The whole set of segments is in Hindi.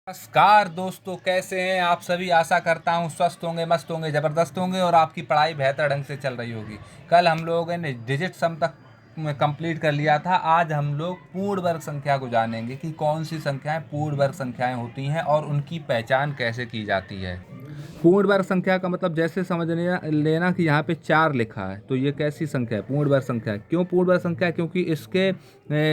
नमस्कार दोस्तों, कैसे हैं आप सभी। आशा करता हूँ स्वस्थ होंगे, मस्त होंगे, ज़बरदस्त होंगे और आपकी पढ़ाई बेहतर ढंग से चल रही होगी। कल हम लोगों ने डिजिट सम तक में कंप्लीट कर लिया था। आज हम लोग पूर्ण वर्ग संख्या को जानेंगे कि कौन सी संख्याएं पूर्ण वर्ग संख्याएं होती हैं और उनकी पहचान कैसे की जाती है। पूर्ण वर्ग संख्या का मतलब जैसे समझ लेना कि यहाँ पे 4 लिखा है तो ये कैसी संख्या है, पूर्ण वर्ग संख्या है। क्यों पूर्ण वर्ग संख्या है? क्योंकि इसके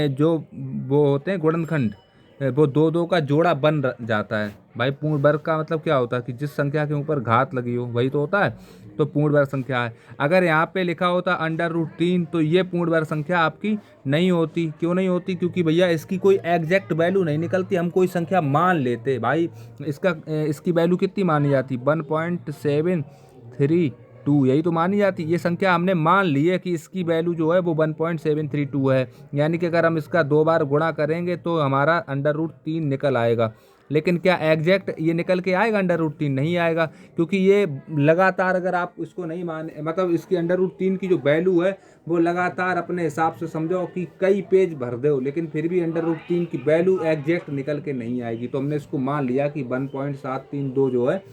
जो वो होते हैं गुणनखंड, वो दो दो का जोड़ा बन जाता है। भाई पूर्ण वर्ग का मतलब क्या होता है कि जिस संख्या के ऊपर घात लगी हो वही तो होता है, तो पूर्ण वर्ग संख्या है। अगर यहाँ पे लिखा होता √3 तो ये पूर्ण वर्ग संख्या आपकी नहीं होती। क्यों नहीं होती? क्योंकि भैया इसकी कोई एग्जैक्ट वैल्यू नहीं निकलती। हम कोई संख्या मान लेते भाई, इसकी वैल्यू कितनी मानी जाती? 1.732, यही तो मानी जाती। ये संख्या हमने मान ली है कि इसकी वैल्यू जो है वो 1.732 है, यानी कि अगर हम इसका 2 बार गुणा करेंगे तो हमारा √3 निकल आएगा। लेकिन क्या एग्जैक्ट ये निकल के आएगा √3? नहीं आएगा, क्योंकि ये लगातार अगर आप इसको नहीं माने, मतलब इसकी √3 की जो वैल्यू है वो लगातार अपने हिसाब से समझो कि कई पेज भर दो, लेकिन फिर भी √3 की वैल्यू एग्जैक्ट निकल के नहीं आएगी। तो हमने इसको मान लिया कि 1.732 जो है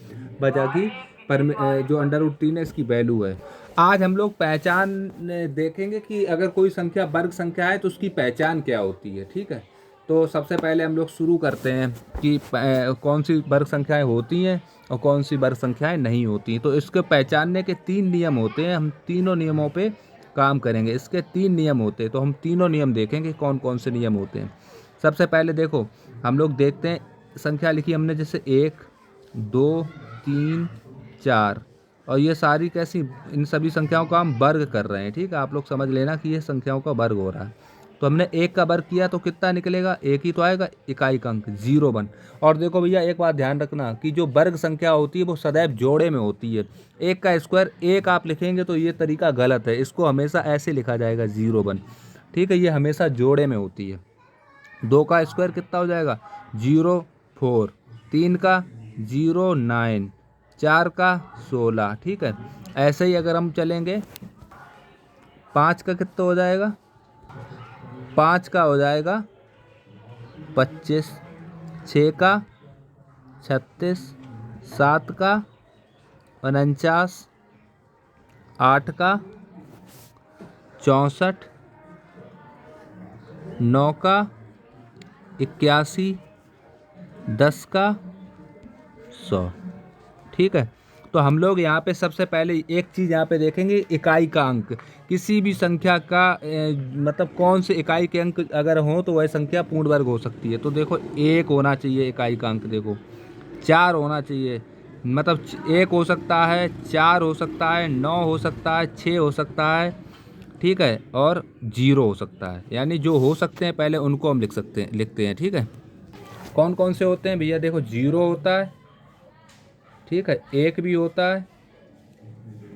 बचा की पर जो √3 है इसकी वैल्यू है। आज हम लोग पहचान देखेंगे कि अगर कोई संख्या वर्ग संख्या है तो उसकी पहचान क्या होती है। ठीक है, तो सबसे पहले हम लोग शुरू करते हैं कि कौन सी वर्ग संख्याएं होती हैं और कौन सी वर्ग संख्याएं नहीं होती। तो इसको पहचानने के 3 नियम होते हैं। हम तीनों नियमों पे काम करेंगे। इसके 3 नियम होते हैं, तो हम तीनों नियम देखेंगे कौन कौन से नियम होते हैं। सबसे पहले देखो, हम लोग देखते हैं संख्या लिखी हमने, जैसे 1 2 3 4, और ये सारी कैसी, इन सभी संख्याओं का हम वर्ग कर रहे हैं। ठीक है, आप लोग समझ लेना कि ये संख्याओं का वर्ग हो रहा है। तो हमने 1 का वर्ग किया तो कितना निकलेगा? 1 ही तो आएगा, इकाई का अंक 0 1। और देखो भैया एक बात ध्यान रखना कि जो वर्ग संख्या होती है वो सदैव जोड़े में होती है। 1 का स्क्वायर 1 आप लिखेंगे तो ये तरीका गलत है, इसको हमेशा ऐसे लिखा जाएगा 0 1। ठीक है, ये हमेशा जोड़े में होती है। 2 का स्क्वायर कितना हो जाएगा? 0 4। 3 का 0 9। 4 का 16। ठीक है, ऐसे ही अगर हम चलेंगे 5 का कितना हो जाएगा? 5 का हो जाएगा 25। 6 का 36। 7 का 49। 8 का 64। 9 का 81। 10 का 100। ठीक है, तो हम लोग यहाँ पे सबसे पहले एक चीज़ यहाँ पे देखेंगे, इकाई का अंक। किसी भी संख्या का मतलब कौन से इकाई के अंक अगर हो तो वह संख्या पूर्ण वर्ग हो सकती है। तो देखो 1 होना चाहिए इकाई का अंक, देखो 4 होना चाहिए, मतलब 1 हो सकता है, 4 हो सकता है, 9 हो सकता है, 6 हो सकता है। ठीक है, और 0 हो सकता है। यानी जो हो सकते हैं पहले उनको हम लिखते हैं। ठीक है, कौन कौन से होते हैं भैया? देखो 0 होता है, ठीक है, 1 भी होता है,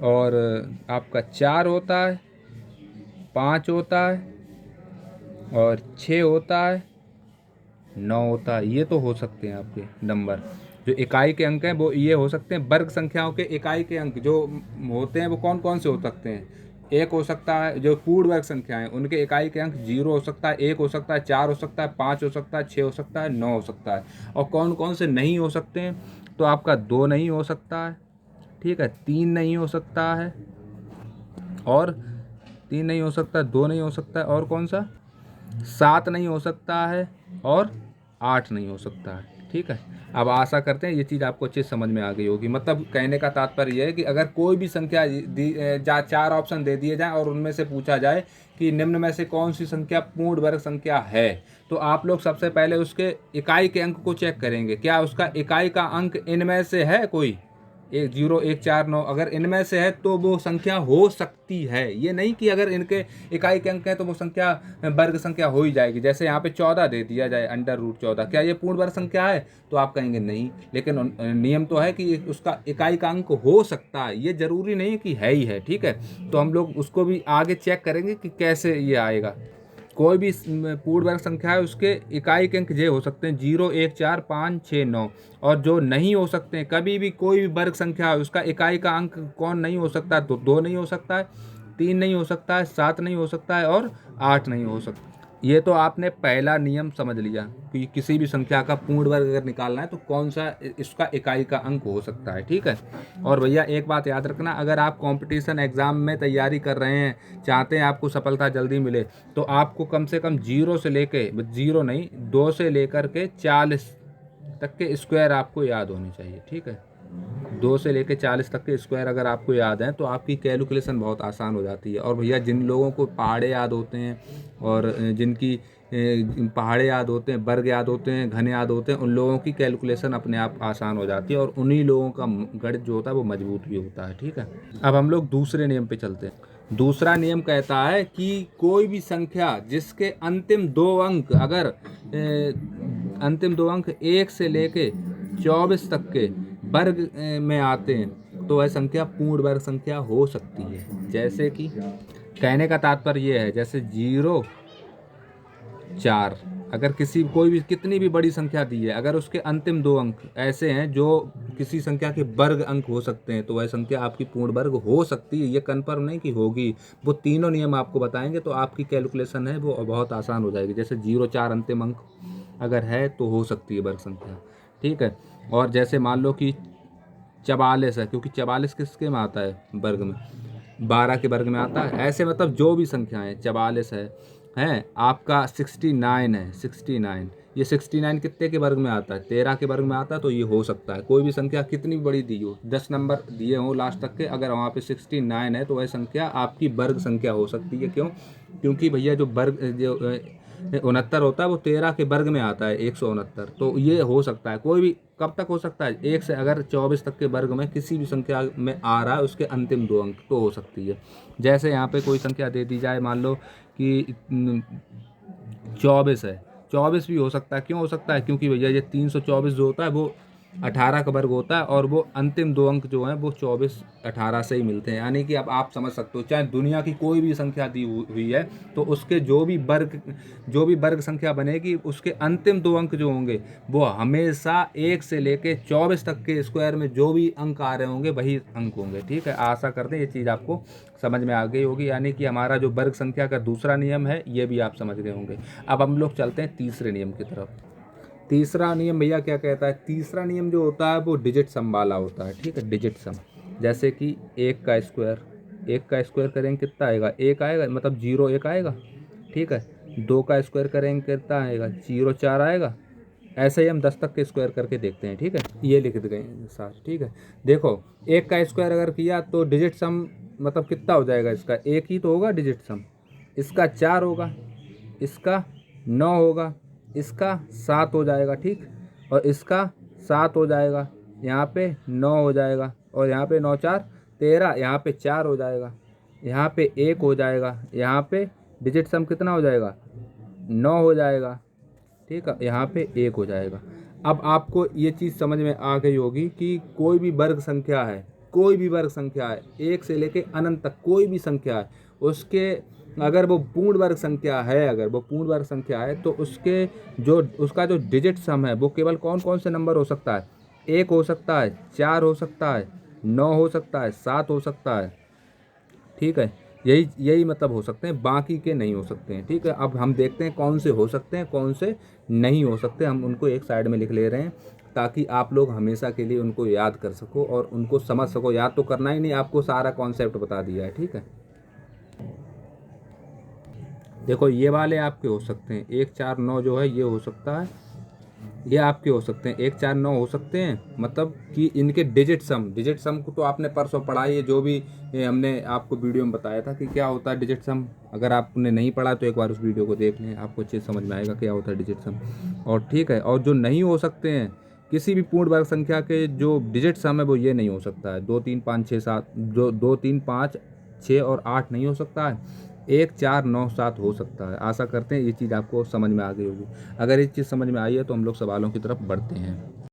और आपका 4 होता है, 5 होता है, और 6 होता है, 9 होता है। ये तो हो सकते हैं आपके नंबर। जो इकाई के अंक हैं वो ये हो सकते हैं। वर्ग संख्याओं के इकाई के अंक जो होते हैं वो कौन कौन से हो सकते हैं? 1 हो सकता है, जो पूर्ण वर्ग संख्या है उनके इकाई के अंक 0 हो सकता है, 1 हो सकता है, 4 हो सकता है, 5 हो सकता है, 6 हो सकता है, 9 हो सकता है। और कौन कौन से नहीं हो सकते हैं? तो आपका 2 नहीं हो सकता है, ठीक है, 3 नहीं हो सकता है, और 3 नहीं हो सकता, 2 नहीं हो सकता है, और कौन सा? 7 नहीं हो सकता है, और 8 नहीं हो सकता है। ठीक है, अब आशा करते हैं ये चीज़ आपको अच्छे से समझ में आ गई होगी। मतलब कहने का तात्पर्य यह है कि अगर कोई भी संख्या 4 ऑप्शन दे दिए जाएं और उनमें से पूछा जाए कि निम्न में से कौन सी संख्या पूर्ण वर्ग संख्या है, तो आप लोग सबसे पहले उसके इकाई के अंक को चेक करेंगे। क्या उसका इकाई का अंक इनमें से है कोई? 1 0 1 4 9, अगर इनमें से है तो वो संख्या हो सकती है। ये नहीं कि अगर इनके इकाई के अंक है तो वो संख्या वर्ग संख्या हो ही जाएगी। जैसे यहाँ पे 14 दे दिया जाए, √14, क्या ये पूर्ण वर्ग संख्या है? तो आप कहेंगे नहीं, लेकिन नियम तो है कि उसका इकाई का अंक हो सकता है, ये जरूरी नहीं कि है ही है। ठीक है, तो हम लोग उसको भी आगे चेक करेंगे कि कैसे ये आएगा। कोई भी पूर्ण वर्ग संख्या है उसके इकाई के अंक ये हो सकते हैं 0 1 4 5 6 9। और जो नहीं हो सकते हैं, कभी भी कोई भी वर्ग संख्या है उसका इकाई का अंक कौन नहीं हो सकता? तो 2 नहीं हो सकता है, 3 नहीं हो सकता है, 7 नहीं हो सकता है, और 8 नहीं हो सकता। ये तो आपने पहला नियम समझ लिया कि किसी भी संख्या का पूर्ण वर्ग अगर निकालना है तो कौन सा इसका इकाई का अंक हो सकता है, ठीक है। और भैया एक बात याद रखना, अगर आप कंपटीशन एग्ज़ाम में तैयारी कर रहे हैं, चाहते हैं आपको सफलता जल्दी मिले, तो आपको कम से कम 0 से लेके 0 नहीं 2 से लेकर के 40 तक के स्क्वायर आपको याद होने चाहिए, ठीक है। 2 से लेकर 40 तक के स्क्वायर अगर आपको याद हैं तो आपकी कैलकुलेशन बहुत आसान हो जाती है। और भैया जिन लोगों को पहाड़े याद होते हैं और जिनकी पहाड़े याद होते हैं, वर्ग याद होते हैं, घन याद होते हैं, उन लोगों की कैलकुलेशन अपने आप आसान हो जाती है और उन्हीं लोगों का गणित जो होता है वो मजबूत भी होता है, ठीक है। अब हम लोग दूसरे नियम पे चलते हैं। दूसरा नियम कहता है कि कोई भी संख्या जिसके अंतिम दो अंक अगर अंतिम दो अंक 1 से लेके 24 तक के वर्ग में आते हैं तो वह संख्या पूर्ण वर्ग संख्या हो सकती है। जैसे कि कहने का तात्पर्य ये है, जैसे 0 4, अगर कोई भी कितनी भी बड़ी संख्या दी है, अगर उसके अंतिम दो अंक ऐसे हैं जो किसी संख्या के वर्ग अंक हो सकते हैं तो वह संख्या आपकी पूर्ण वर्ग हो सकती है। ये कन्फर्म नहीं कि होगी, वो तीनों नियम आपको बताएंगे तो आपकी कैलकुलेशन है वो बहुत आसान हो जाएगी। जैसे 0 4 अंतिम अंक अगर है तो हो सकती है वर्ग संख्या, ठीक है। और जैसे मान लो कि 44 है, क्योंकि 44 किसके में आता है वर्ग में, 12 के वर्ग में आता है। ऐसे मतलब जो भी संख्याएं 44 है हैं आपका 69 है 69, ये 69 कितने के वर्ग में आता है, 13 के वर्ग में आता है। तो ये हो सकता है कोई भी संख्या कितनी भी बड़ी दी हो, 10 नंबर दिए हों लास्ट तक के, अगर वहाँ पे 69 है तो वह संख्या आपकी वर्ग संख्या हो सकती है। क्यों? क्योंकि भैया जो वर्ग जो 69 होता है वो 13 के वर्ग में आता है 169। तो ये हो सकता है कोई भी, कब तक हो सकता है, 1 से अगर 24 तक के वर्ग में किसी भी संख्या में आ रहा है उसके अंतिम दो अंक तो हो सकती है। जैसे यहाँ पे कोई संख्या दे दी जाए, मान लो कि 24 है, 24 भी हो सकता है। क्यों हो सकता है? क्योंकि भैया ये 324 जो होता है वो 18 का वर्ग होता है और वो अंतिम दो अंक जो हैं वो 24 18 से ही मिलते हैं। यानी कि अब आप समझ सकते हो, चाहे दुनिया की कोई भी संख्या दी हुई है तो उसके जो भी वर्ग संख्या बनेगी उसके अंतिम दो अंक जो होंगे वो हमेशा 1 से लेके 24 तक के स्क्वायर में जो भी अंक आ रहे होंगे वही अंक होंगे, ठीक है। आशा करते हैं ये चीज़ आपको समझ में आ गई होगी। यानी कि हमारा जो वर्ग संख्या का दूसरा नियम है ये भी आप समझ गए होंगे। अब हम लोग चलते हैं तीसरे नियम की तरफ। तीसरा नियम भैया क्या कहता है? तीसरा नियम जो होता है वो डिजिट सम वाला होता है, ठीक है, डिजिट सम। जैसे कि 1 का स्क्वायर करेंगे कितना आएगा? 1 आएगा, मतलब 0 1 आएगा, ठीक है। 2 का स्क्वायर करेंगे कितना आएगा? 0 4 आएगा। ऐसे ही हम 10 तक के स्क्वायर करके देखते हैं, ठीक है। ये लिख गए सारे, ठीक है। देखो 1 का स्क्वायर अगर किया तो डिजिट सम मतलब कितना हो जाएगा? इसका 1 ही तो होगा डिजिट सम, इसका 4 होगा, इसका 9 होगा, इसका 7 हो जाएगा, ठीक, और इसका 7 हो जाएगा, यहाँ पे 9 हो जाएगा, और यहाँ पे 9 4 13, यहाँ पे 4 हो जाएगा, यहाँ पे 1 हो जाएगा, यहाँ पे डिजिट सम कितना हो जाएगा? 9 हो जाएगा, ठीक है, यहाँ पे 1 हो जाएगा। अब आपको ये चीज़ समझ में आ गई होगी कि कोई भी वर्ग संख्या है, 1 से लेके अनंत तक कोई भी संख्या है, उसके अगर वो पूर्ण वर्ग संख्या है तो उसका जो डिजिट सम है वो केवल कौन कौन से नंबर हो सकता है? 1 हो सकता है, 4 हो सकता है, 9 हो सकता है, 7 हो सकता है, ठीक है। यही मतलब हो सकते हैं, बाकी के नहीं हो सकते हैं, ठीक है। अब हम देखते हैं कौन से हो सकते हैं, कौन से नहीं हो सकते। हम उनको एक साइड में लिख ले रहे हैं ताकि आप लोग हमेशा के लिए उनको याद कर सको और उनको समझ सको। याद तो करना ही नहीं, आपको सारा कॉन्सेप्ट बता दिया है, ठीक है। देखो ये वाले आपके हो सकते हैं, 1 4 9 जो है ये हो सकता है, ये आपके हो सकते हैं, 1 4 9 हो सकते हैं। मतलब कि इनके डिजिट सम को तो आपने परसों पढ़ा ही है, जो भी हमने आपको वीडियो में बताया था कि क्या होता है डिजिट सम। अगर आपने नहीं पढ़ा तो एक बार उस वीडियो को देख लें, आपको अच्छे समझ में आएगा क्या होता है डिजिट सम। और ठीक है, और जो नहीं हो सकते हैं किसी भी पूर्ण वर्ग संख्या के जो डिजिट सम है वो ये नहीं हो सकता है 2 3 5 6 7, जो 2 3 5 6 और 8 नहीं हो सकता है, 1 4 9 7 हो सकता है। आशा करते हैं ये चीज़ आपको समझ में आ गई होगी। अगर ये चीज़ समझ में आई है तो हम लोग सवालों की तरफ बढ़ते हैं।